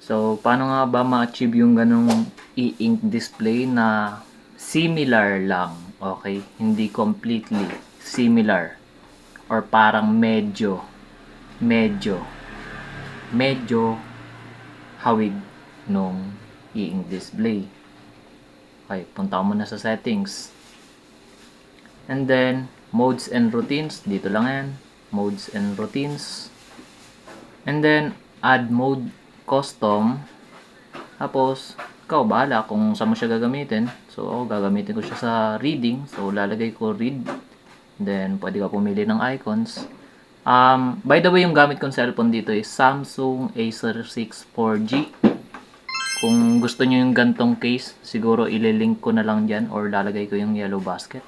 So, paano nga ba ma-achieve yung ganong e-ink display na similar lang, okay? Hindi completely similar or parang medyo, medyo hawig nung e-ink display. Okay, punta ko muna sa settings. And then, modes and routines, dito lang yan. Modes and routines. And then, add mode custom. Tapos, ikaw bahala kung saan mo siya gagamitin. So, ako gagamitin ko siya sa reading. So, lalagay ko read. Then, pwede ka pumili ng icons. By the way, yung gamit kong cellphone dito is Samsung Acer 6 4G. Kung gusto nyo yung gantong case, siguro ililink ko na lang dyan or lalagay ko yung yellow basket.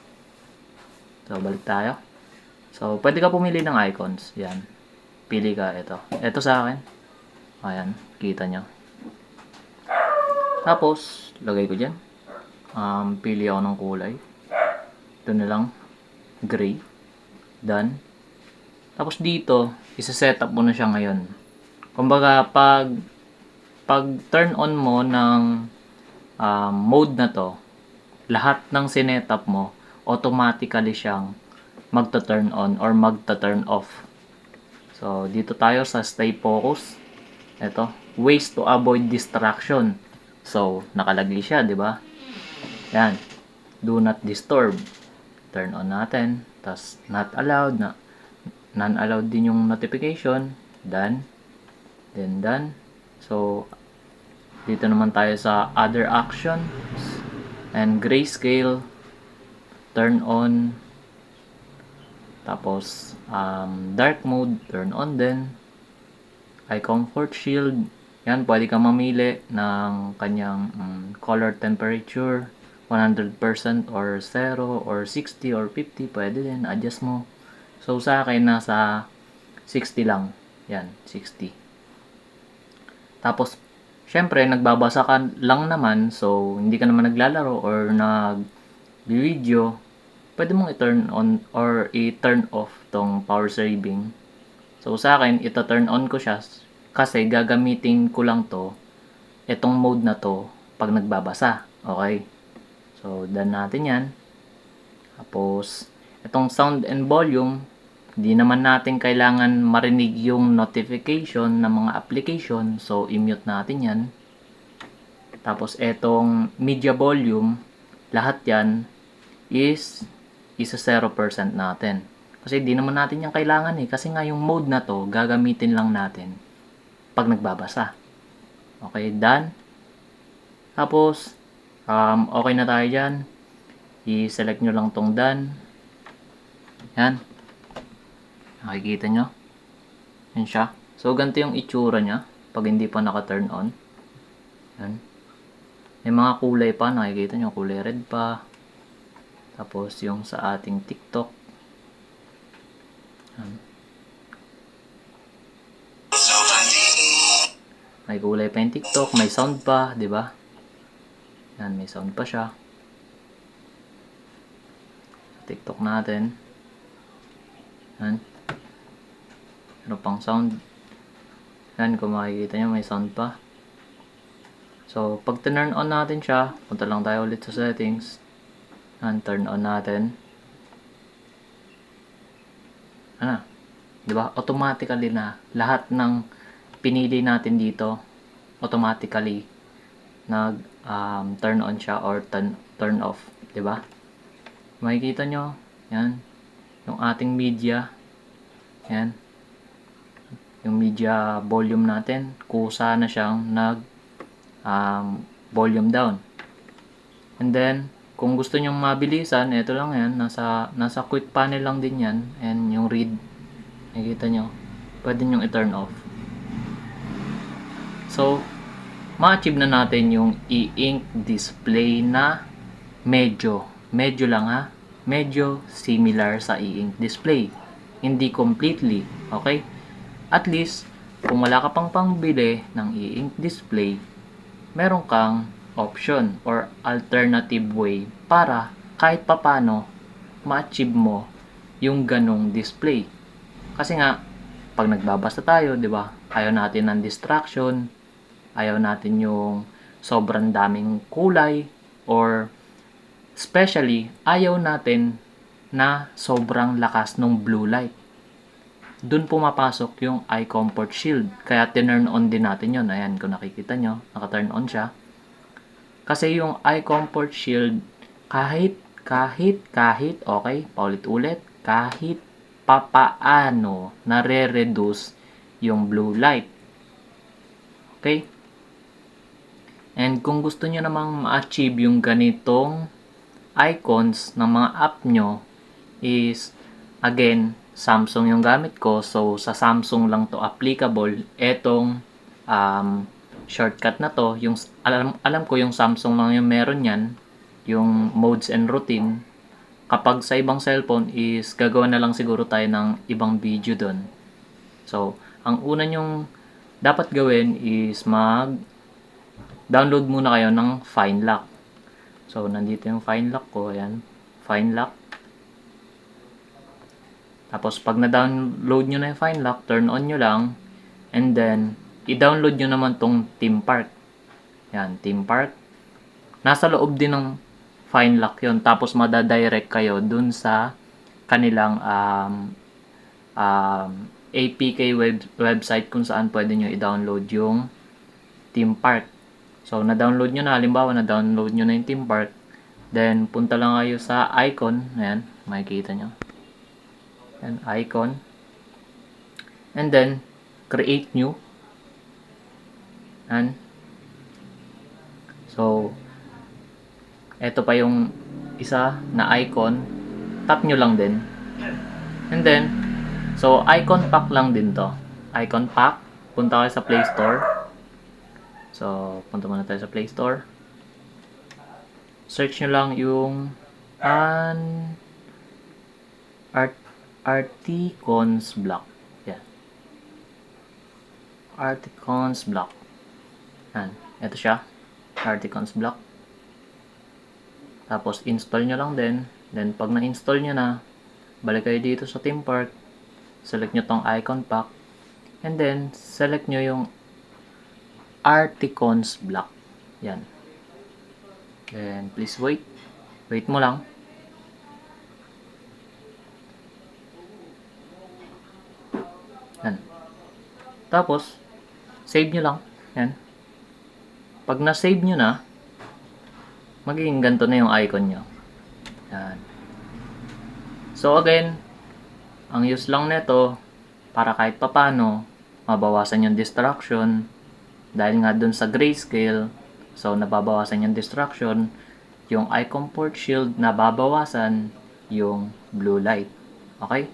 So, balik tayo. So, pwede ka pumili ng icons. Yan. Pili ka ito. Ito sa akin. Ayan, kita nyo. Tapos, lagay ko dyan. Pili ako ng kulay. Ito na lang. Gray. Done. Tapos dito, isa-setup mo na siya ngayon. Kumbaga, pag turn on mo ng mode na to, lahat ng sinetup mo, automatically siyang magta-turn on or magta-turn off. So, dito tayo sa stay focus. Ito, ways to avoid distraction. So, nakalagay siya, di ba? Yan. Do not disturb. Turn on natin. Tas not allowed na non-allowed din yung notification. Done. Then done. So, dito naman tayo sa other actions. And grayscale. Turn on. Tapos, dark mode, turn on din. Eye comfort shield. Yan, pwede ka mamili ng kanyang color temperature. 100% or 0 or 60 or 50. Pwede din, adjust mo. So, sa akin, nasa 60 lang. Yan, 60. Tapos, syempre, nagbabasa ka lang naman. So, hindi ka naman naglalaro or nag-video. Pwede mong i-turn on or i-turn off tong power saving. So, sa akin, ito-turn on ko siya kasi gagamitin ko lang to, itong mode na to, pag nagbabasa. Okay? So, done natin yan. Tapos, itong sound and volume, di naman natin kailangan marinig yung notification ng mga application. So, i-mute natin yan. Tapos, itong media volume, lahat yan is isa 0% natin. Kasi di naman natin yung kailangan kasi nga yung mode na to, gagamitin lang natin pag nagbabasa. Okay, done. Tapos, okay na tayo dyan. I-select nyo lang tong done. Yan. Nakikita nyo. Yan siya. So, ganito yung itsura niya pag hindi pa naka-turn on. Yan. May mga kulay pa. Nakikita nyo, kulay red pa. Tapos, yung sa ating TikTok. Yan. May kulay pa yung TikTok. May sound pa, di ba? Yan, may sound pa siya. TikTok natin. Yan. Ano pang sound? Yan, kung makikita nyo, may sound pa. So, pag turn on natin siya, punta lang tayo ulit sa settings. Yan, turn on natin. Ano? Diba? Automatically na. Lahat ng pinili natin dito, automatically nag turn on siya or turn off. Diba? Makikita nyo. Yan. Yung ating media. Yan. Yung media volume natin, kusa na siyang volume down. And then, kung gusto nyong mabilisan, ito lang yan. Nasa quick panel lang din yan. And yung read, nakikita nyo, pwede nyong i-turn off. So, ma-achieve na natin yung e-ink display na medyo lang medyo similar sa e-ink display. Hindi completely, okay? At least, kung wala ka pang pangbili ng e-ink display, meron kang option or alternative way para kahit papano ma-achieve mo yung ganong display. Kasi nga, pag nagbabasa tayo, di ba? Ayaw natin ng distraction. Ayaw natin yung sobrang daming kulay, or especially, ayaw natin na sobrang lakas ng blue light. Doon pumapasok yung eye comfort shield. Kaya tinurn on din natin yon. Ayan, kung nakikita nyo, naka-turn on siya. Kasi yung eye comfort shield, kahit, okay, paulit-ulit, kahit papaano nare-reduce yung blue light. Okay? And kung gusto nyo namang ma-achieve yung ganitong icons ng mga app nyo, is, again, Samsung yung gamit ko. So, sa Samsung lang to applicable. Etong shortcut na to, yung alam ko yung Samsung lang yung meron yan, yung modes and routine. Kapag sa ibang cellphone is gagawa na lang siguro tayo ng ibang video doon. So, ang una nyong dapat gawin is download muna kayo ng FineLock. So, nandito yung FineLock ko. Ayan, FineLock. Tapos, pag na-download nyo na yung FineLock, turn on nyo lang. And then, i-download nyo naman tong ThemePark. Yan, ThemePark. Nasa loob din ng FineLock yun. Tapos, madadirect kayo dun sa kanilang APK website kung saan pwede nyo i-download yung ThemePark. So, na-download nyo na. Halimbawa, na-download nyo na yung ThemePark. Then, punta lang kayo sa icon. Ayan, makikita nyo. Ayan, icon. And then, create new. Ayan. So, eto pa yung isa na icon. Tap nyo lang din. And then, so, icon pack lang din to. Icon pack. Punta kayo sa Play Store. So, punta muna tayo sa Play Store. Search nyo lang yung Articons Block. Yan. Articons Block. Yan. Ito siya. Articons Block. Tapos, install nyo lang din. Then, pag na-install nyo na, balik kayo dito sa ThemePark. Select nyo tong icon pack. And then, select nyo yung Articons Block. Yan. Then, please wait. Wait mo lang. Yan. Tapos, save nyo lang. Yan. Pag na-save nyo na, magiging ganito na yung icon nyo. Yan. So, again, ang use lang nito, para kahit papano, mabawasan yung distraction. Dahil nga dun sa grayscale, so nababawasan yung distraction. Yung eye comfort shield, nababawasan yung blue light. Okay?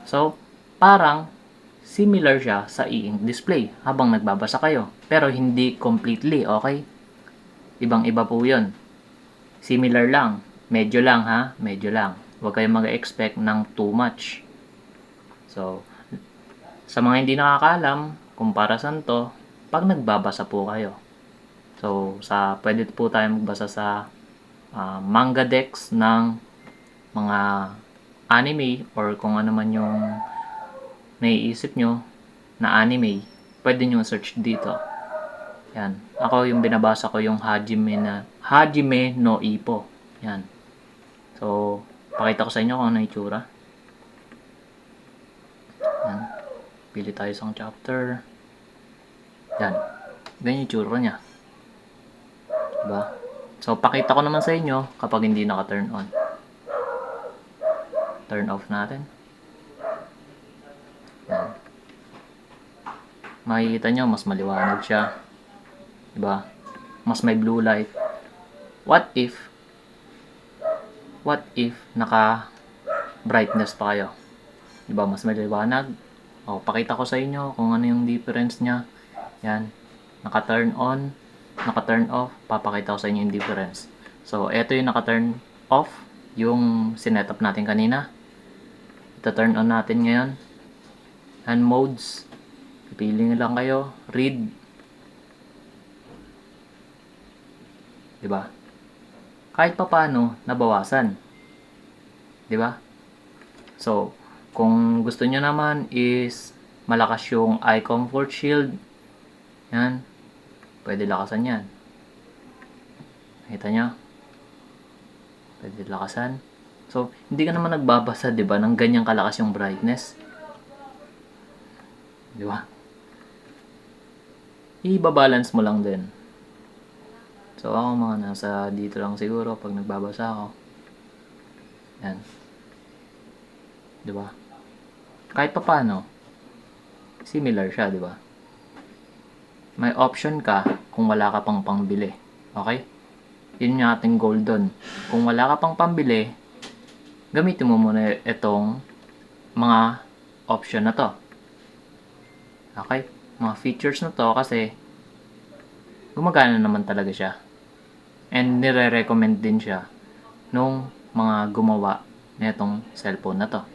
So, parang similar siya sa e-ink display habang nagbabasa kayo. Pero hindi completely, okay? Ibang-iba po yun. Similar lang. Medyo lang ha? Medyo lang. Huwag kayong mag-expect ng too much. So, sa mga hindi nakakaalam kung para saan to, pag nagbabasa po kayo. So, pwede po tayo magbasa sa manga decks ng mga anime or kung ano man yung naiisip nyo na anime, pwede nyo search dito. Yan. Ako yung binabasa ko yung Hajime no Ippo. Yan. So, pakita ko sa inyo kung ano yung itsura. Yan. Pili tayo sa chapter. Yan. Ganyan yung itsura niya. Diba? So, pakita ko naman sa inyo kapag hindi naka-turn on. Turn off natin. Yan. Makikita nyo, mas maliwanag siya. Diba? Mas may blue light. What if naka brightness pa kayo? Diba? Mas maliwanag. O, pakita ko sa inyo kung ano yung difference nya. Yan. Naka-turn on, naka-turn off. Papakita ko sa inyo yung difference. So, eto yung naka-turn off. Yung sinetup natin kanina. Ito-turn on natin ngayon. Hand modes. Pipili nyo lang kayo. Read. Diba? Kahit pa paano, nabawasan. Diba? So, kung gusto nyo naman is malakas yung eye comfort shield. Yan. Pwede lakasan yan. Nakita nyo? Pwede lakasan. So, hindi ka naman nagbabasa, di ba, ng ganyang kalakas yung brightness. Di ba? I-balance mo lang din. So, ako mga nasa dito lang siguro pag nagbabasa ako. Yan. Di ba? Kahit pa paano, similar siya, di ba? May option ka kung wala ka pang pambili. Okay? Yun yung ating goal doon. Kung wala ka pang pambili, gamitin mo muna itong mga option na to. Okay? Mga features na to kasi gumagana naman talaga siya. And nire-recommend din siya nung mga gumawa na itong cellphone na to.